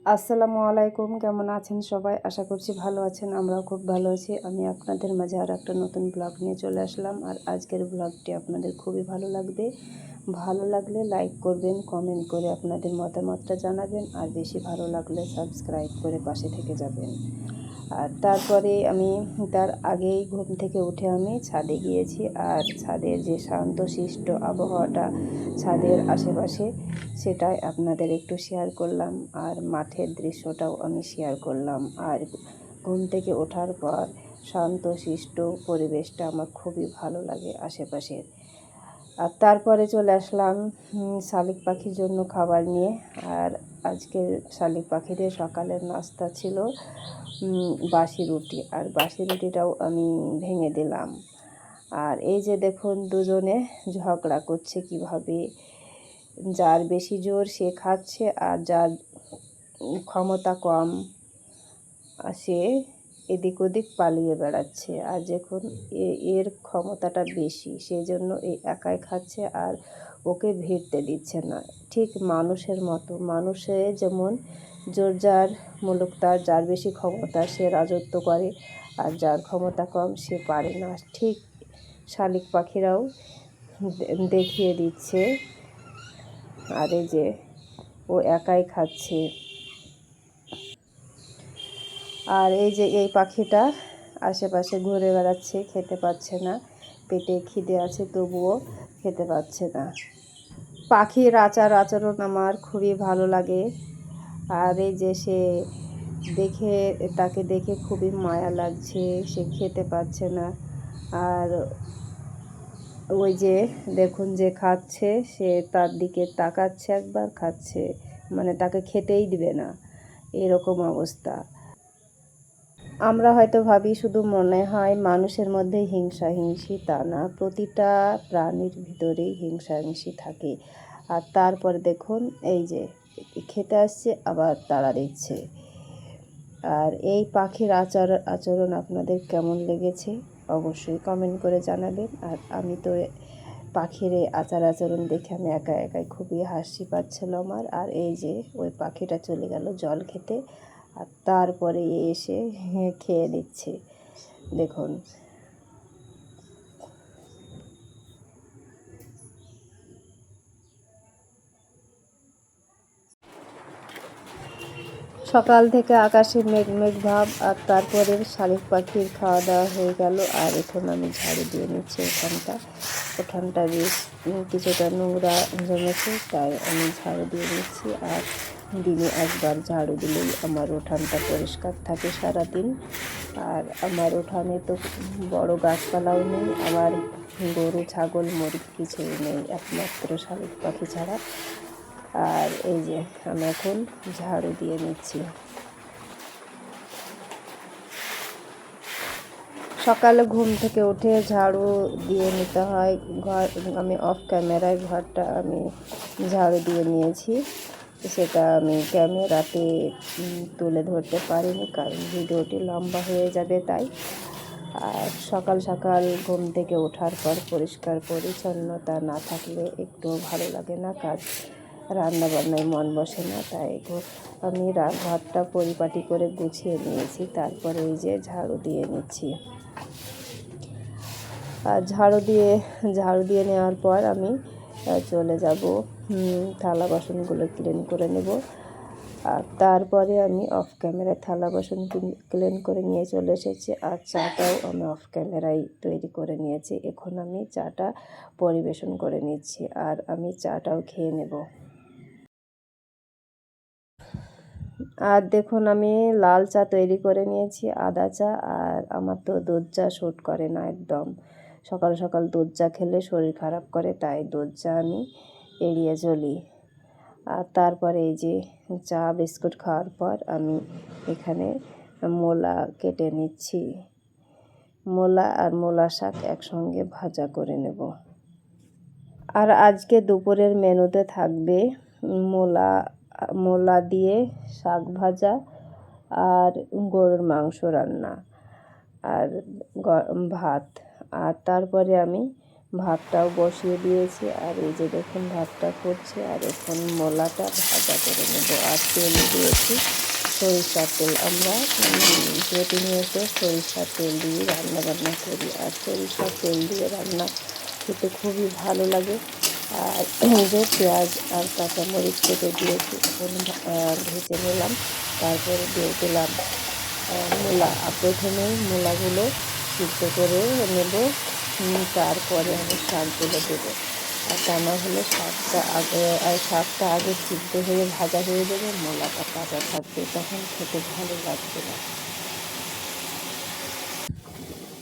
আসসালামু আলাইকুম, কেমন আছেন সবাই? আশা করছি ভালো আছেন। আমরাও খুব ভালো আছি। আমি আপনাদের মাঝে আর একটা নতুন ব্লগ নিয়ে চলে আসলাম। আর আজকের ব্লগটি আপনাদের খুবই ভালো লাগবে। ভালো লাগলে লাইক করবেন, কমেন্ট করে আপনাদের মতামতটা জানাবেন, আর বেশি ভালো লাগলে সাবস্ক্রাইব করে পাশে থেকে যাবেন। আর তারপরে আমি তার আগেই ঘুম থেকে উঠে আমি ছাদে গিয়েছি। আর ছাদের যে শান্তশিষ্ট আবহাওয়াটা ছাদের আশেপাশে, সেটাই আপনাদের একটু শেয়ার করলাম। আর মাঠের দৃশ্যটাও আমি শেয়ার করলাম। আর ঘুম থেকে ওঠার পর শান্তশিষ্ট পরিবেশটা আমার খুবই ভালো লাগে আশেপাশের। আর তারপরে চলে আসলাম শালিক পাখির জন্য খাবার নিয়ে। আর আজকের শালিক পাখিদের সকালের নাস্তা ছিল বাসি রুটি। আর বাসি রুটিটাও আমি ভেঙে দিলাম। আর এই যে দেখুন, দুজনে ঝগড়া করছে কিভাবে। যার বেশি জোর সে খাচ্ছে, আর যার ক্ষমতা কম সে এদিক ওদিক পালিয়ে বেড়াচ্ছে। আর যখন এর ক্ষমতাটা বেশি, সেই জন্য এই একাই খাচ্ছে আর ওকে ভিড়তে দিচ্ছে না। ঠিক মানুষের মতো, মানুষে যেমন জোর যার মুলুক তার, যার বেশি ক্ষমতা সে রাজত্ব করে, আর যার ক্ষমতা কম সে পারে না। ঠিক শালিক পাখিরাও দেখিয়ে দিচ্ছে। আর এই যে ও একাই খাচ্ছে। আর এই যে এই পাখিটা আশেপাশে ঘুরে বেড়াচ্ছে, খেতে পাচ্ছে না। পেটে খিদে আছে তবুও খেতে পাচ্ছে না। পাখির আচরণ আমার খুবই ভালো লাগে। আর এই যে সে তাকে দেখে খুবই মায়া লাগছে, সে খেতে পাচ্ছে না। আর ওই যে দেখুন, যে খাচ্ছে সে তার দিকে তাকাচ্ছে, একবার খাচ্ছে, মানে তাকে খেতেই দিবে না, এরকম অবস্থা। আমরা হয়তো ভাবি, শুধু মনে হয় মানুষের মধ্যে হিংসি, তা না, প্রতিটা প্রাণীর ভিতরেই হিংসি থাকে। আর তারপরে দেখুন, এই যে খেতে আসছে আবার তাড়া দিচ্ছে। আর এই পাখির আচরণ আপনাদের কেমন লেগেছে অবশ্যই কমেন্ট করে জানাবেন। আর আমি তো পাখির এই আচরণ দেখে আমি একাই খুবই হাসি পাচ্ছিল আমার। আর এই যে ওই পাখিটা চলে গেল জল খেতে, আর তারপরে এসে খেয়ে নিচ্ছে, দেখুন। সকাল থেকে আকাশে মেঘ ভাব। আর তারপরে শালিক পাখির খাওয়া দাওয়া হয়ে গেল। আর এখন আমি ঝাড়ু দিয়ে নিচ্ছি উঠানটা বেশ কিছুটা নোংরা জমেছে, তাই আমি ঝাড়ু দিয়ে নিচ্ছি। আর দিনে একবার ঝাড়ু দিলেই আমার উঠানটা পরিষ্কার থাকে সারাদিন। আর আমার উঠানে তো বড় গাছপালাও নেই, আবার গরু ছাগল মুরগি কিছুই নেই, একমাত্র শালিক পাখি ছাড়া। আর এই যে আমি এখন ঝাড়ু দিয়ে নিচ্ছি। সকালে ঘুম থেকে উঠে ঝাড়ু দিয়ে নিতে হয় ঘর। আমি অফ ক্যামেরায় ঘরটা আমি ঝাড়ু দিয়ে নিয়েছি, সেটা আমি ক্যামেরাতে তুলে ধরতে পারিনি, কারণ ভিডিওটি লম্বা হয়ে যাবে তাই। আর সকাল ঘুম থেকে ওঠার পর পরিষ্কার পরিচ্ছন্নতা না থাকলে একটু ভালো লাগে না কাজ রান্না বান্নায় মন বসে না, তাই আমি ঘরটা পরিপাটি করে গুছিয়ে নিয়েছি। তারপরে এই যে ঝাড়ু দিয়ে নিচ্ছি। আর ঝাড়ু দিয়ে নেওয়ার পর আমি চলে যাব থালা বাসনগুলো ক্লিন করে নেব। আর তারপরে আমি অফ ক্যামেরায় থালা বাসন ক্লিন করে নিয়ে চলে এসেছি। আর চাটাও আমি অফ ক্যামেরায় তৈরি করে নিয়েছি। এখন আমি চাটা পরিবেশন করে নিচ্ছি, আর আমি চাটাও খেয়ে নেব। আর দেখুন আমি লাল চা তৈরি করে নিয়েছি, আদা চা। আর আমার তো দুধ চা শ্যুট করে না একদম। সকাল সকাল দুধ চা খেলে শরীর খারাপ করে, তাই দুধ চা আমি এড়িয়ে চলি। আর তারপরে এই যে চা বিস্কুট খাওয়ার পর আমি এখানে মূলা কেটে নিচ্ছি। মূলা আর মূলা শাক একসঙ্গে ভাজা করে নেব। আর আজকে দুপুরের মেনুতে থাকবে মূলা দিয়ে শাক ভাজা আর গরুর মাংস রান্না আর ভাত। আর তারপরে আমি ভাতটাও বসিয়ে দিয়েছি। আর এই যে দেখুন ভাতটা করছে, আর এখন মূলাটা ভাজা করে নেব। আর তেল দিয়েছি সরিষার তেল। আমরা প্রতিনিয়ত সরিষার তেল দিয়ে রান্না বান্না করি, আর সরিষার তেল দিয়ে রান্না খেতে খুবই ভালো লাগে। আর যে পেঁয়াজ আর কাঁচামরিচ কেটে দিয়েছি, এখন ভেজে নিলাম। তারপরে দিয়ে দিলাম মূলা। প্রথমেই মূলাগুলো সিদ্ধ করে নেব, তারপরে আমি শাকগুলো দেবো। আর তা না হলে শাকটা আগে সিদ্ধ হয়ে ভাজা হয়ে যাবে, মূলাটা কাঁচা থাকবে, তখন খেতে ভালো লাগবে না।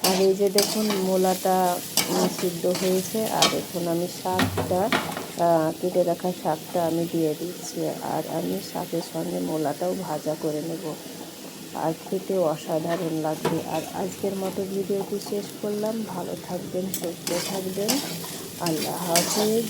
আর এই যে দেখুন মূলাটা সিদ্ধ হয়েছে। আর এখন আমি কেটে রাখা শাকটা আমি দিয়ে দিচ্ছি। আর আমি শাকের সঙ্গে মূলাটাও ভাজা করে নেব, আর খেতে অসাধারণ লাগবে। আর আজকের মতো ভিডিওটি শেষ করলাম। ভালো থাকবেন, সুস্থ থাকবেন। আল্লাহ হাফেজ।